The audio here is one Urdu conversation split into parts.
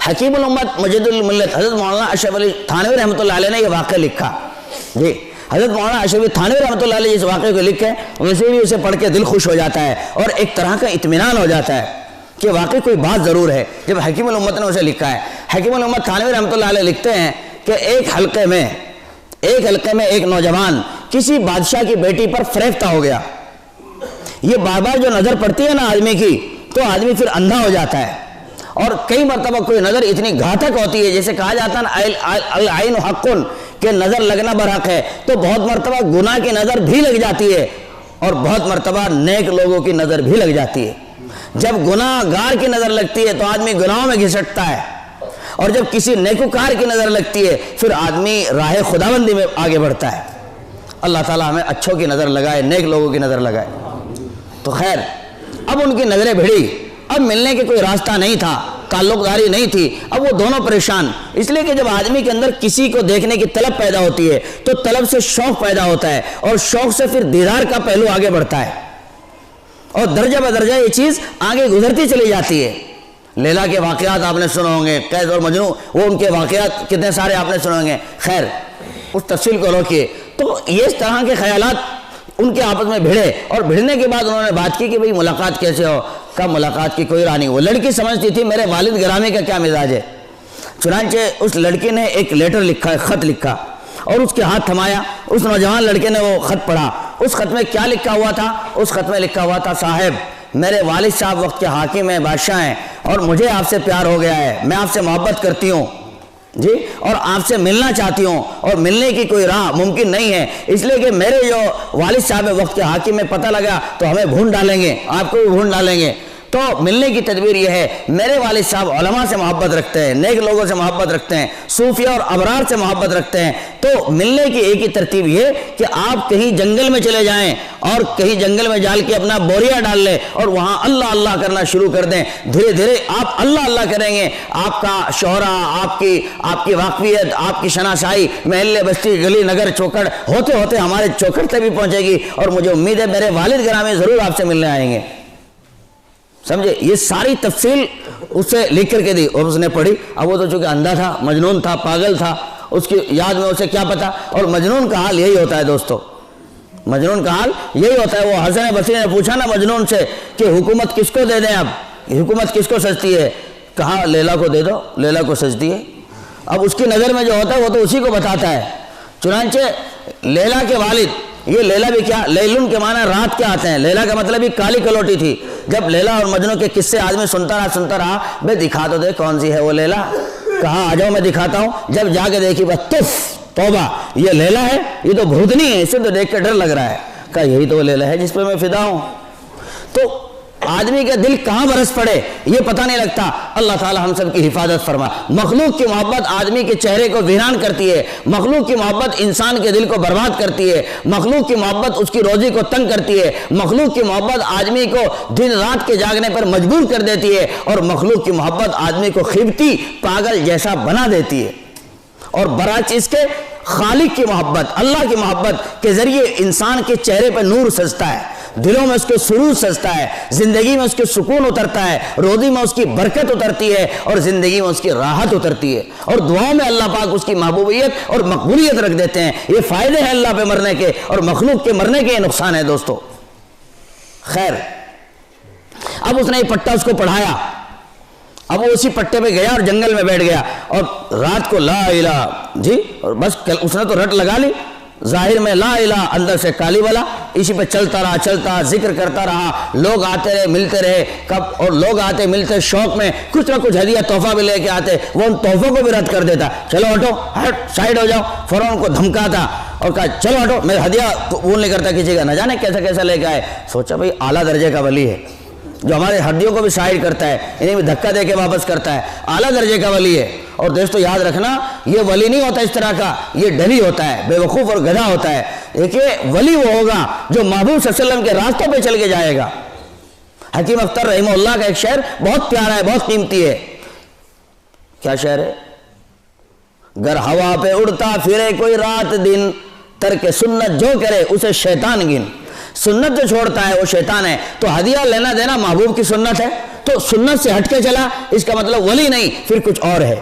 حکیم الامت مجد الملت حضرت مولانا اشرف علی تھانوی رحمۃ اللہ علیہ نے یہ واقعہ لکھا جی. حضرت مولانا اشرف علی تھانوی رحمۃ اللہ علیہ اس واقعے کو لکھے ویسے بھی اسے پڑھ کے دل خوش ہو جاتا ہے اور ایک طرح کا اطمینان ہو جاتا ہے کہ واقعی کوئی بات ضرور ہے جب حکیم الامت نے اسے لکھا ہے. حکیم الامت تھانوی رحمۃ اللہ علیہ لکھتے ہیں کہ ایک حلقے میں ایک نوجوان کسی بادشاہ کی بیٹی پر فریفتہ ہو گیا. یہ بار بار جو نظر پڑتی ہے نا آدمی کی تو آدمی پھر اندھا ہو جاتا ہے. اور کئی مرتبہ کوئی نظر اتنی گھاتک ہوتی ہے جیسے کہا جاتا ہے نا العین حقن کہ نظر لگنا برحق ہے, تو بہت مرتبہ گناہ کی نظر بھی لگ جاتی ہے اور بہت مرتبہ نیک لوگوں کی نظر بھی لگ جاتی ہے. جب گناہ گار کی نظر لگتی ہے تو آدمی گناہوں میں گھسٹتا ہے اور جب کسی نیکوکار کی نظر لگتی ہے پھر آدمی راہ خداوندی میں آگے بڑھتا ہے. اللہ تعالیٰ ہمیں اچھوں کی نظر لگائے, نیک لوگوں کی نظر لگائے. تو خیر اب ان کی نظریں بھیڑی, اب ملنے کے کوئی راستہ نہیں تھا, تعلق داری نہیں تھی, اب وہ دونوں پریشان. اس لیے کہ جب آدمی کے اندر کسی کو دیکھنے کی طلب پیدا ہوتی ہے تو طلب سے شوق پیدا ہوتا ہے اور شوق سے پھر دیدار کا پہلو آگے بڑھتا ہے اور درجہ بدرجہ یہ چیز آگے گزرتی چلی جاتی ہے. لیلا کے واقعات آپ نے سنے ہوں گے, قیس اور مجنون وہ ان کے واقعات کتنے سارے آپ نے سنے ہوں گے. خیر اس تفصیل کو روکیے. تو اس طرح کے خیالات ان کے آپس میں بھیڑے اور بھیڑنے کے بعد انہوں نے بات کی کہ بھئی ملاقات کیسے ہو. کب ملاقات کی کوئی راہ نہیں. وہ لڑکی سمجھتی تھی میرے والد گرامی کا کیا مزاج ہے. چنانچہ اس لڑکی نے ایک لیٹر لکھا, خط لکھا اور اس کے ہاتھ تھمایا. اس نوجوان لڑکے نے وہ خط پڑھا. اس خط میں کیا لکھا ہوا تھا؟ اس خط میں لکھا ہوا تھا صاحب میرے والد صاحب وقت کے حاکم ہیں, بادشاہ ہیں اور مجھے آپ سے پیار ہو گیا ہے, میں آپ سے محبت کرتی ہوں جی اور آپ سے ملنا چاہتی ہوں اور ملنے کی کوئی راہ ممکن نہیں ہے, اس لیے کہ میرے جو والد صاحب وقت کے حاکم میں پتہ لگا تو ہمیں بھون ڈالیں گے, آپ کو بھی بھون ڈالیں گے. تو ملنے کی تدبیر یہ ہے, میرے والد صاحب علماء سے محبت رکھتے ہیں, نیک لوگوں سے محبت رکھتے ہیں, صوفیہ اور ابرار سے محبت رکھتے ہیں. تو ملنے کی ایک ہی ترتیب یہ کہ آپ کہیں جنگل میں چلے جائیں اور کہیں جنگل میں جال کے اپنا بوریا ڈال لیں اور وہاں اللہ اللہ کرنا شروع کر دیں. دھیرے دھیرے آپ اللہ اللہ کریں گے, آپ کا شہرہ, آپ کی واقفیت, آپ کی شناسائی محلے بستی گلی نگر چوکڑ ہوتے ہوتے ہمارے چوکڑ تک بھی پہنچے گی اور مجھے امید ہے میرے والد گرامی ضرور آپ سے ملنے آئیں گے. سمجھے, یہ ساری تفصیل اس سے لکھ کر کے دی اور اس نے پڑھی. اب وہ تو چونکہ اندھا تھا, مجنون تھا, پاگل تھا, اس کی یاد میں اسے کیا پتا. اور مجنون کا حال یہی ہوتا ہے دوستو, مجنون کا حال یہی ہوتا ہے. وہ حسن بصری نے پوچھا نا مجنون سے کہ حکومت کس کو دے دیں, اب حکومت کس کو سجتی ہے؟ کہا لیلا کو دے دو, لیلا کو سجتی ہے. اب اس کی نظر میں جو ہوتا ہے وہ تو اسی کو بتاتا ہے. چنانچہ لیلا کے والد, یہ لیلا بھی کیا, لیلن کے معنی رات کے آتے ہیں. لیلا کا مطلب بھی کالی کلوٹی تھی. جب لیلا اور مجنون کے قصے آدمی سنتا رہا بے دکھا تو دے کون سی ہے وہ لیلا. کہا آ جاؤ میں دکھاتا ہوں. جب جا کے دیکھی بس تف توبہ, یہ لیلا ہے, یہ تو بھوتنی ہے, اسے تو دیکھ کے ڈر لگ رہا ہے. کہا یہی تو وہ لیلا ہے جس پہ میں فدا ہوں. تو آدمی کا دل کہاں برس پڑے یہ پتہ نہیں لگتا. اللہ تعالی ہم سب کی حفاظت فرما. مخلوق کی محبت آدمی کے چہرے کو ویران کرتی ہے, مخلوق کی محبت انسان کے دل کو برباد کرتی ہے, مخلوق کی محبت اس کی روزی کو تنگ کرتی ہے, مخلوق کی محبت آدمی کو دن رات کے جاگنے پر مجبور کر دیتی ہے اور مخلوق کی محبت آدمی کو خبتی پاگل جیسا بنا دیتی ہے. اور برعکس اس کے خالق کی محبت, اللہ کی محبت کے ذریعے انسان کے چہرے پر نور سجتا ہے, دلوں میں اس کے سرور سجتا ہے, زندگی میں اس کے سکون اترتا ہے, روزی میں اس کی برکت اترتی ہے اور زندگی میں اس کی راحت اترتی ہے. اور دعاؤں میں اللہ پاک اس کی محبوبیت اور مقبولیت رکھ دیتے ہیں. یہ فائدے ہیں اللہ پہ مرنے کے اور مخلوق کے مرنے کے یہ نقصان ہے دوستو. خیر اب اس نے یہ پٹا اس کو پڑھایا. اب وہ اسی پٹے پہ گیا اور جنگل میں بیٹھ گیا اور رات کو لا الہ جی, اور بس اس نے تو رٹ لگا لی, ظاہر میں لا الہ, اندر سے کالی والا. اسی پہ چلتا ذکر کرتا رہا. لوگ آتے رہے, ملتے رہے, اور لوگ آتے ملتے شوق میں کچھ نہ کچھ ہدیہ تحفہ بھی لے کے آتے. وہ ان تحفوں کو بھی رد کر دیتا, چلو ہٹو, ہٹ سائڈ ہو جاؤ. فوراً کو دھمکاتا اور کہا چلو ہٹو, میں ہدیہ قبول نہیں کرتا کسی کا. نہ جانے کیسا کیسا لے کے آئے. سوچا بھائی اعلیٰ درجے کا ولی ہے جو ہمارے ہڈیوں کو بھی سائڈ کرتا ہے, انہیں بھی دھکا دے کے واپس کرتا ہے. اعلیٰ درجے کا ولی ہے. اور دوستو یاد رکھنا یہ ولی نہیں ہوتا اس طرح کا, یہ ڈلی ہوتا ہے, بے وقوف اور گدھا ہوتا ہے. دیکھیے ولی وہ ہوگا جو محبوب صلی اللہ علیہ وسلم کے راستوں پہ چل کے جائے گا. حکیم اختر رحمہ اللہ کا ایک شعر بہت پیارا ہے, بہت قیمتی ہے. کیا شعر ہے؟ گر ہوا پہ اڑتا پھرے کوئی رات دن, ترک سنت جو کرے اسے شیطان گن. سنت جو چھوڑتا ہے وہ شیطان ہے. تو ہدیہ لینا دینا محبوب کی سنت ہے, تو سنت سے ہٹ کے چلا اس کا مطلب ولی نہیں, پھر کچھ اور ہے.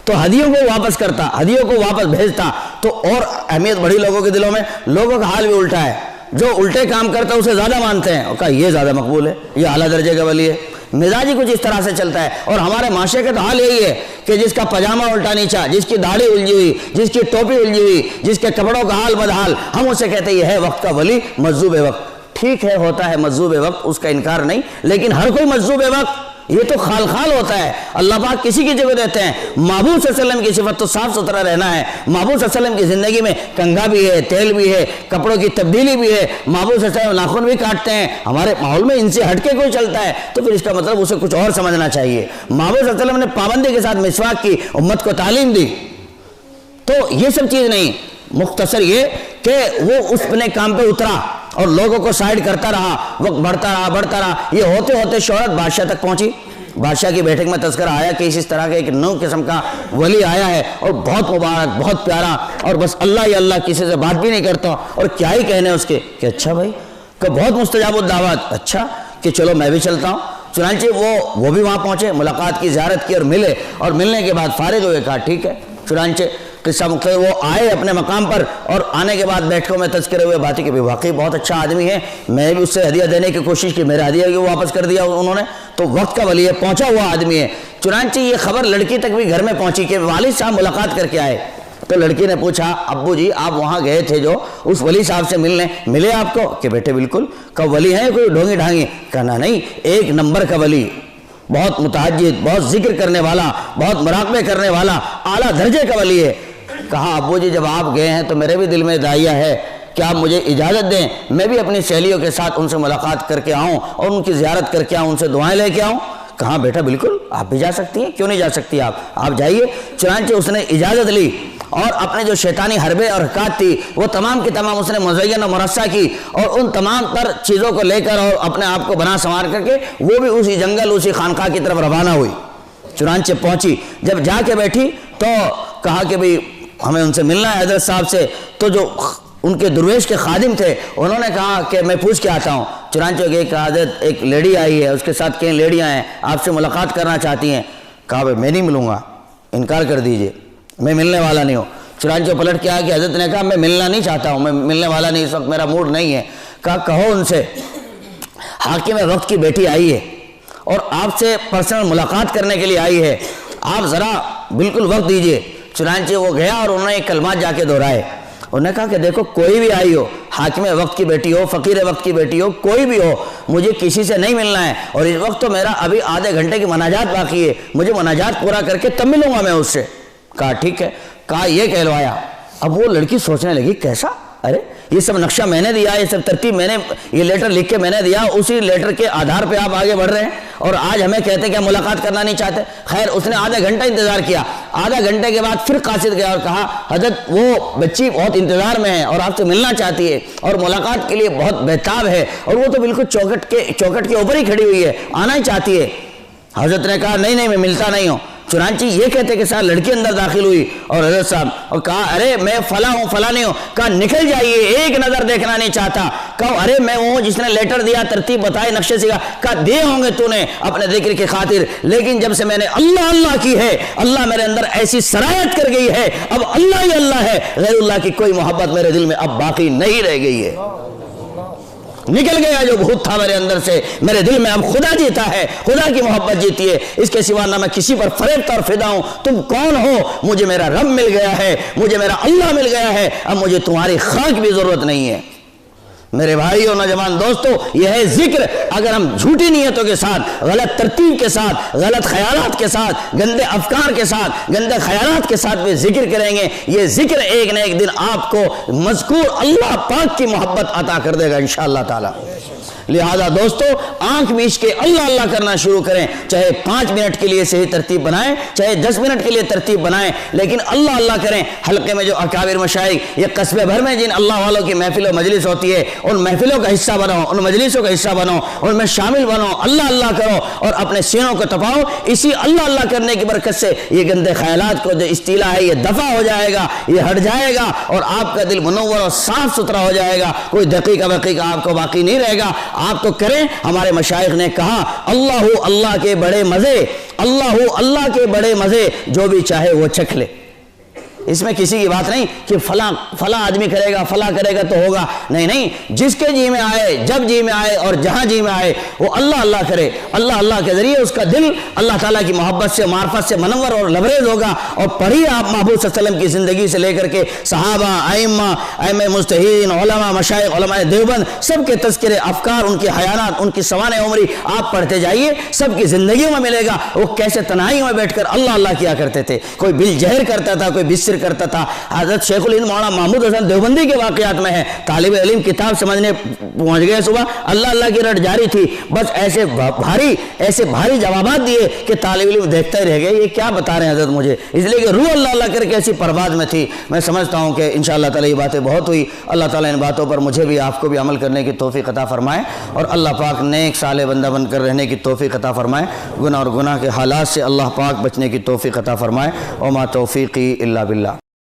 تو ہدیوں کو واپس کرتا, ہدیوں کو واپس بھیجتا, تو اور اہمیت بڑھی لوگوں کے دلوں میں. لوگوں کا حال بھی الٹا ہے, جو الٹے کام کرتا ہے اسے زیادہ مانتے ہیں, اور کہا یہ زیادہ مقبول ہے, یہ اعلیٰ درجے کا ولی ہے. مزاج ہی کچھ اس طرح سے چلتا ہے. اور ہمارے معاشرے کا تو حال یہی ہے کہ جس کا پاجامہ الٹا نیچا, جس کی داڑھی الجھی ہوئی, جس کی ٹوپی الجھی ہوئی, جس کے کپڑوں کا حال بدحال, ہم اسے کہتے ہیں یہ ہے وقت کا ولی, مجذوب وقت. ٹھیک ہے, ہوتا ہے مجذوب وقت, اس کا انکار نہیں, لیکن ہر کوئی مجذوب وقت یہ تو خال خال ہوتا ہے. اللہ پاک کسی کی جگہ دیتے ہیں. محبوب صلی اللہ علیہ وسلم کی صفت تو صاف ستھرا رہنا ہے. محبوب صلی اللہ علیہ وسلم کی زندگی میں کنگھا بھی ہے, تیل بھی ہے, کپڑوں کی تبدیلی بھی ہے. محبوب صلی اللہ علیہ وسلم ناخن بھی کاٹتے ہیں. ہمارے ماحول میں ان سے ہٹ کے کوئی چلتا ہے تو پھر اس کا مطلب اسے کچھ اور سمجھنا چاہیے. محبوب صلی اللہ علیہ وسلم نے پابندی کے ساتھ مسواک کی, امت کو تعلیم دی, تو یہ سب چیز نہیں. مختصر یہ کہ وہ اس اپنے کام پہ اترا اور لوگوں کو سائڈ کرتا رہا, وقت بڑھتا رہا. یہ ہوتے ہوتے شہرت بادشاہ تک پہنچی. بادشاہ کی بیٹھک میں تذکرہ آیا کہ اس طرح کا ایک نو قسم کا ولی آیا ہے, اور بہت مبارک, بہت پیارا, اور بس اللہ ہی اللہ, کسی سے بات بھی نہیں کرتا, اور کیا ہی کہنے اس کے کہ اچھا بھائی, کہ بہت مستجاب الدعوات, اچھا کہ چلو میں بھی چلتا ہوں. چنانچہ وہ بھی وہاں پہنچے, ملاقات کی, زیارت کی اور ملے, اور ملنے کے بعد فارغ ہوئے, کہا ٹھیک ہے. چنانچہ قصہ مختلف وہ آئے اپنے مقام پر, اور آنے کے بعد بیٹھکوں میں تذکرے ہوئے باتیں کہ واقعی بہت اچھا آدمی ہے. میں بھی اس سے ہدیہ دینے کی کوشش کی, میرا ہدیہ بھی واپس کر دیا انہوں نے, تو وقت کا ولی ہے, پہنچا ہوا آدمی ہے. چنانچہ یہ خبر لڑکی تک بھی گھر میں پہنچی کہ والد صاحب ملاقات کر کے آئے. تو لڑکی نے پوچھا, ابو جی آپ وہاں گئے تھے جو اس ولی صاحب سے ملنے, ملے آپ کو؟ کہ بیٹے بالکل. کہ ولی ہے کوئی ڈھونگی ڈھانگی؟ کہنا نہیں, ایک نمبر کا ولی, بہت متعجد, بہت ذکر کرنے والا, بہت مراقبے کرنے والا, اعلیٰ درجے کا ولی ہے. کہا ابو جی جب آپ گئے ہیں تو میرے بھی دل میں داعیہ ہے کہ آپ مجھے اجازت دیں, میں بھی اپنی سہیلیوں کے ساتھ ان سے ملاقات کر کے آؤں اور ان کی زیارت کر کے آؤں, ان سے دعائیں لے کے آؤں. کہا بیٹا بالکل آپ بھی جا سکتی ہیں, کیوں نہیں جا سکتی آپ جائیے. چنانچہ اس نے اجازت لی, اور اپنے جو شیطانی حربے اور حرکات تھی وہ تمام کی تمام اس نے مزین و مرصع کی, اور ان تمام پر چیزوں کو لے کر اور اپنے آپ کو بنا سنوار کر کے وہ بھی اسی جنگل, اسی خانقاہ کی طرف روانہ ہوئی. چنانچہ پہنچی, جب جا کے بیٹھی تو کہا کہ بھئی ہمیں ان سے ملنا ہے حضرت صاحب سے. تو جو ان کے درویش کے خادم تھے انہوں نے کہا کہ میں پوچھ کے آتا ہوں. چنانچہ ایک حضرت ایک لیڈی آئی ہے, اس کے ساتھ کئی لیڈیاں ہیں, آپ سے ملاقات کرنا چاہتی ہیں. کہا بھائی میں نہیں ملوں گا, انکار کر دیجئے, میں ملنے والا نہیں ہوں. چنانچہ پلٹ کے آیا کہ حضرت نے کہا میں ملنا نہیں چاہتا ہوں, میں ملنے والا نہیں, اس وقت میرا موڈ نہیں ہے. کہا کہو ان سے حاکم وقت کی بیٹی آئی ہے اور آپ سے پرسنل ملاقات کرنے کے لیے آئی ہے, آپ ذرا بالکل وقت دیجئے. چنانچہ وہ گیا اور انہوں نے ایک کلمات جا کے دہرائے. انہوں نے کہا کہ دیکھو کوئی بھی آئی ہو, حاکم وقت کی بیٹی ہو, فقیر وقت کی بیٹی ہو, کوئی بھی ہو, مجھے کسی سے نہیں ملنا ہے, اور اس وقت تو میرا ابھی آدھے گھنٹے کی مناجات باقی ہے, مجھے مناجات پورا کر کے تب ملوں گا میں اس سے. کہا ٹھیک ہے. کہا یہ کہلوایا. اب وہ لڑکی سوچنے لگی کیسا, ارے یہ سب نقشہ میں نے دیا, یہ سب ترتیب میں نے, یہ لیٹر لکھ کے میں نے دیا, اسی لیٹر کے آدھار پہ آپ آگے بڑھ رہے ہیں, اور آج ہمیں کہتے ہیں کہ ہم ملاقات کرنا نہیں چاہتے. خیر اس نے آدھا گھنٹہ انتظار کیا. آدھا گھنٹے کے بعد پھر قاصد گیا اور کہا حضرت وہ بچی بہت انتظار میں ہے اور آپ سے ملنا چاہتی ہے اور ملاقات کے لیے بہت بہتاب ہے, اور وہ تو بالکل چوکٹ کے اوپر ہی کھڑی ہوئی ہے, آنا ہی چاہتی ہے. حضرت نے کہا نہیں میں ملتا نہیں ہوں. چنانچہ یہ کہتے کہ ساتھ لڑکی اندر داخل ہوئی اور حضرت صاحب اور کہا ارے میں فلاں ہوں فلاں نہیں ہوں. کہا نکل جائیے, ایک نظر دیکھنا نہیں چاہتا. کہا ارے میں وہ جس نے لیٹر دیا, ترتیب بتائے, نقشے سکھا. کہا دے ہوں گے تو نے اپنے ذکر کی خاطر, لیکن جب سے میں نے اللہ اللہ کی ہے, اللہ میرے اندر ایسی سرایت کر گئی ہے, اب اللہ ہی اللہ ہے, غیر اللہ کی کوئی محبت میرے دل میں اب باقی نہیں رہ گئی ہے. نکل گیا جو بھوت تھا میرے اندر سے, میرے دل میں اب خدا جیتا ہے, خدا کی محبت جیتی ہے, اس کے سوا نہ میں کسی پر فریب اور فدا ہوں. تم کون ہو؟ مجھے میرا رب مل گیا ہے, مجھے میرا اللہ مل گیا ہے, اب مجھے تمہاری خاک بھی ضرورت نہیں ہے. میرے بھائی اور نوجوان دوستو, یہ ہے ذکر. اگر ہم جھوٹی نیتوں کے ساتھ, غلط ترتیب کے ساتھ, غلط خیالات کے ساتھ, گندے افکار کے ساتھ, گندے خیالات کے ساتھ بھی ذکر کریں گے, یہ ذکر ایک نہ ایک دن آپ کو مذکور اللہ پاک کی محبت عطا کر دے گا انشاءاللہ تعالی. لہذا دوستو آنکھ میچ کے اللہ اللہ کرنا شروع کریں، چاہے 5 منٹ کے لیے صحیح ترتیب بنائیں، چاہے 10 منٹ کے لیے ترتیب بنائیں، لیکن اللہ اللہ کریں۔ حلقے میں جو اکابر مشائخ یہ قصبے بھر میں جن اللہ والوں کی محفل و مجلس ہوتی ہے ان محفلوں کا حصہ بنو، ان مجلسوں کا حصہ بنو، ان میں شامل بنو، اللہ اللہ کرو اور اپنے سینوں کو تپاؤ۔ اسی اللہ اللہ کرنے کی برکت سے یہ گندے خیالات کو جو استیلا ہے یہ دفع ہو جائے گا، یہ ہٹ جائے گا اور آپ کا دل منور اور صاف ستھرا ہو جائے گا، کوئی دقیقہ وقیقہ آپ کو باقی نہیں رہے گا۔ آپ تو کریں، ہمارے مشائخ نے کہا اللہ اللہ کے بڑے مزے، اللہ اللہ کے بڑے مزے، جو بھی چاہے وہ چکھ لے۔ اس میں کسی کی بات نہیں کہ فلاں آدمی کرے گا، فلاں کرے گا تو ہوگا، نہیں نہیں، جس کے جی میں آئے، جب جی میں آئے اور جہاں جی میں آئے وہ اللہ اللہ کرے۔ اللہ اللہ کے ذریعے اس کا دل اللہ تعالیٰ کی محبت سے، معرفت سے منور اور لبریز ہوگا۔ اور پڑھیے آپ محبوب صلی اللہ علیہ وسلم کی زندگی سے لے کر کے صحابہ، ائمہ مجتہدین، علماء، مشائخ، علماء دیوبند، سب کے تذکرے، افکار، ان کی حیانات، ان کی سوانح عمری آپ پڑھتے جائیے، سب کی زندگیوں میں ملے گا وہ کیسے تنہائیوں میں بیٹھ کر اللہ اللہ کیا کرتے تھے۔ کوئی بالجہر کرتا تھا، کوئی بالسر کرتا تھا۔ حضرت شیخ الہند مولانا محمود حسن دیوبندی کے واقعات میں ہے، طالب علم کتاب سمجھنے پہنچ گئے، صبح اللہ اللہ کی رٹ جاری تھی، بس ایسے بھاری جوابات دیے کہ طالب علم دیکھتا ہی رہ گئے، یہ کیا بتا رہے ہیں حضرت مجھے، اس لیے کہ روح اللہ اللہ کر کے ایسی پرواز میں تھی۔ میں سمجھتا ہوں کہ انشاءاللہ تعالی یہ باتیں بہت ہوئی، اللہ تعالیٰ ان باتوں پر مجھے بھی آپ کو بھی عمل کرنے کی توفیق عطا فرمائے اور اللہ پاک نیک صالح بندہ بن کر رہنے کی توفیق عطا فرمائے، گناہ اور گناہ کے حالات سے اللہ پاک بچنے کی توفیق عطا فرمائے۔ وما توفیقی الا باللہ۔